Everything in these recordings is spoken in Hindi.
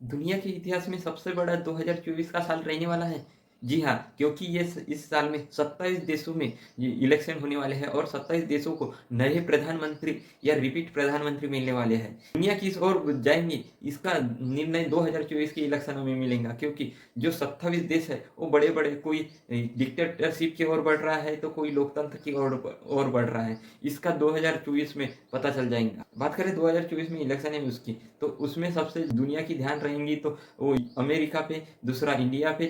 दुनिया के इतिहास में सबसे बड़ा 2024 का साल रहने वाला है। जी हाँ, क्योंकि इस साल में 27 देशों में ये इलेक्शन होने वाले हैं और 27 देशों को नए प्रधानमंत्री या रिपीट प्रधानमंत्री मिलने वाले हैं। दुनिया किस ओर जाएँगी, इसका निर्णय 2024 के इलेक्शनों में मिलेगा, क्योंकि जो 27 देश है, वो बड़े-बड़े कोई डिक्टेटरशिप की ओर बढ़ रहा है, तो कोई लोकतंत्र की ओर बढ़ रहा है। इसका 2024 में पता चल जाएगा। बात करें 2024 में इलेक्शन है उसकी, तो उसमें सबसे दुनिया की ध्यान रहेंगी तो वो अमेरिका पे, दूसरा इंडिया पे,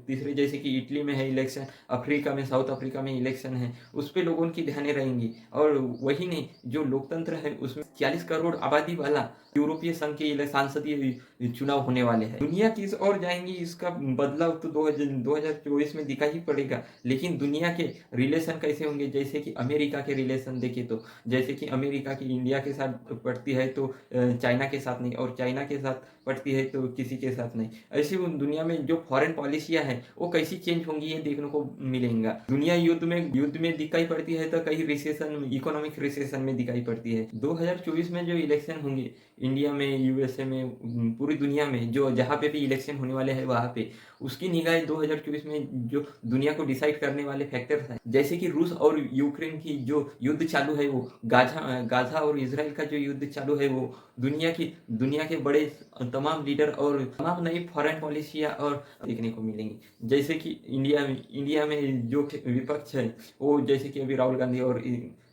तीसरे जैसे कि इटली में है इलेक्शन, अफ्रीका में, साउथ अफ्रीका में इलेक्शन है, उस पे लोगों की ध्यानें रहेंगी। और वही नहीं, जो लोकतंत्र है उसमें 40 करोड़ आबादी वाला यूरोपीय संघ के संसदीय चुनाव होने वाले हैं। दुनिया किस ओर जाएंगी, इसका बदलाव तो 2024 में दिखाई पड़ेगा। लेकिन दुनिया के रिलेशन कैसे होंगे, जैसे कि अमेरिका के रिलेशन देखें तो, जैसे कि अमेरिका की इंडिया के साथ पड़ती है तो चाइना के साथ नहीं, और चाइना के साथ पड़ती है तो किसी के साथ नहीं। ऐसे उन दुनिया में जो फॉरेन पॉलिसियाँ हैं वो कैसी चेंज होंगी, ये देखने को मिलेगा। दुनिया युद्ध में दिखाई पड़ती है तो कहीं रिसेशन, इकोनॉमिक रिसेशन में दिखाई पड़ती है। 2024 में जो इलेक्शन होंगे इंडिया में, यूएसए में, पूरी दुनिया में, जो जहाँ पे भी इलेक्शन होने वाले हैं वहाँ पे, उसकी निगाहें 2024 में जो दुनिया को डिसाइड करने वाले फैक्टर्स हैं, जैसे कि रूस और यूक्रेन की जो युद्ध चालू है, वो गाज़ा और इज़राइल का जो युद्ध चालू है, वो दुनिया के बड़े तमाम लीडर और तमाम नई फॉरेन पॉलिसियाँ और देखने को मिलेंगी। जैसे कि इंडिया में जो विपक्ष है, वो जैसे कि अभी राहुल गांधी और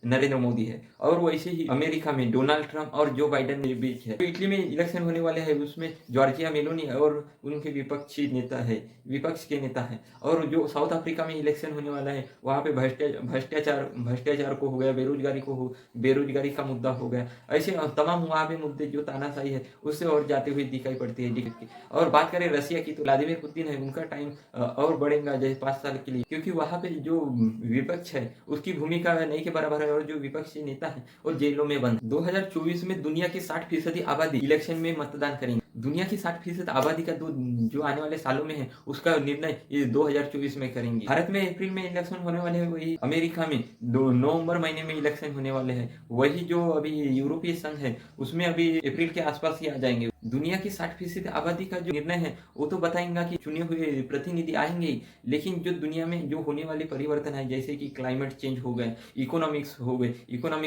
नरेंद्र मोदी है, और वैसे ही अमेरिका में डोनाल्ड ट्रंप और जो बाइडेन के बीच है। तो इटली में इलेक्शन होने वाले हैं, उसमें जॉर्जिया मेलोनी और उनके विपक्ष के नेता है। और जो साउथ अफ्रीका में इलेक्शन होने वाला है, वहाँ पे भ्रष्टाचार को हो गया, बेरोजगारी का मुद्दा हो गया। ऐसे तमाम वहाँ पे मुद्दे जो तानाशाही है उससे और जाते हुए दिखाई पड़ती है की। और बात करें रसिया की, तो व्लादिमीर पुतिन है, उनका टाइम और बढ़ेगा जैसे 5 साल के लिए, क्योंकि वहाँ पे जो विपक्ष है उसकी भूमिका नहीं के बराबर है, और जो विपक्षी नेता है वो जेलों में बंद। 2024 में दुनिया की 60% आबादी इलेक्शन में मतदान करेंगे। दुनिया की 60% आबादी का जो आने वाले सालों में है उसका निर्णय ये 2024 में करेंगे। भारत में अप्रैल में इलेक्शन होने वाले हैं, वही अमेरिका में नवंबर महीने में इलेक्शन होने वाले हैं, वही जो अभी यूरोपीय संघ है उसमें अभी अप्रैल के आसपास ही आ जाएंगे। दुनिया की 60% आबादी का जो निर्णय है वो तो बताएंगा कि चुने हुए प्रतिनिधि आएंगे ही, लेकिन जो दुनिया में जो होने वाले परिवर्तन है, जैसे कि क्लाइमेट चेंज हो गए, इकोनॉमी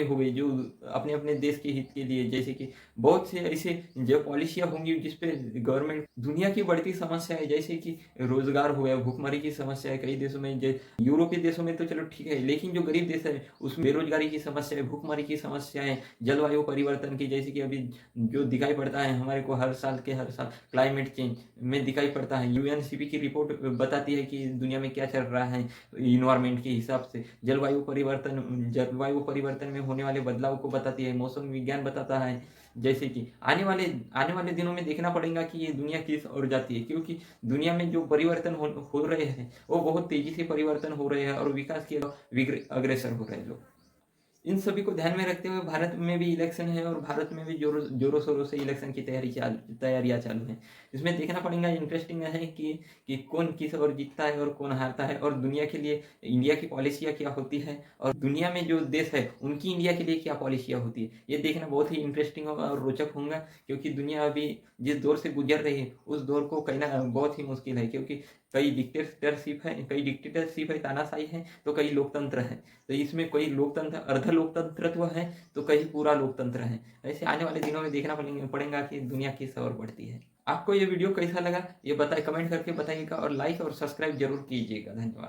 हो गई, जो अपने अपने देश के हित के लिए, जैसे कि बहुत से ऐसे जो पॉलिसियाँ होंगी जिसपे गवर्नमेंट, दुनिया की बढ़ती समस्या है जैसे कि रोजगार हो गया, भूखमरी की समस्या है कई देशों में, यूरोपीय देशों में तो चलो ठीक है, लेकिन जो गरीब देश है उसमें बेरोजगारी की समस्या है, भूखमरी की समस्या है, जलवायु परिवर्तन की, जैसे कि अभी जो दिखाई पड़ता है हमारे को हर साल क्लाइमेट चेंज में दिखाई पड़ता है। यूएनसीपी की रिपोर्ट बताती है कि दुनिया में क्या चल रहा है इन्वायरमेंट के हिसाब से, जलवायु परिवर्तन में होने वाले बदलाव को बताती है, मौसम विज्ञान बताता है। जैसे कि आने वाले दिनों में देखना पड़ेगा कि ये दुनिया किस ओर जाती है, क्योंकि दुनिया में जो परिवर्तन हो रहे हैं वो बहुत तेजी से परिवर्तन हो रहे हैं, और विकास की अग्रसर हो रहे हैं लोग। इन सभी को ध्यान में रखते हुए भारत में भी इलेक्शन है, और भारत में भी जोरों शोरों से इलेक्शन की तैयारियां चालू हैं। इसमें देखना पड़ेगा, इंटरेस्टिंग है कि कौन किस ओर जीतता है और कौन हारता है, और दुनिया के लिए इंडिया की पॉलिसियाँ क्या होती है, और दुनिया में जो देश है उनकी इंडिया के लिए क्या पॉलिसियाँ होती है, ये देखना बहुत ही इंटरेस्टिंग होगा और रोचक होगा। क्योंकि दुनिया अभी जिस दौर से गुजर रही है उस दौर को कहना बहुत ही मुश्किल है, क्योंकि कई डिक्टेटरशिप है, तानाशाही है, तो कई लोकतंत्र है। तो इसमें कोई लोकतंत्र, अर्ध लोकतंत्रत्व है, तो कहीं पूरा लोकतंत्र है। ऐसे आने वाले दिनों में देखना पड़ेगा कि दुनिया किस ओर बढ़ती है। आपको ये वीडियो कैसा लगा ये कमेंट करके बताइएगा, और लाइक और सब्सक्राइब जरूर कीजिएगा। धन्यवाद।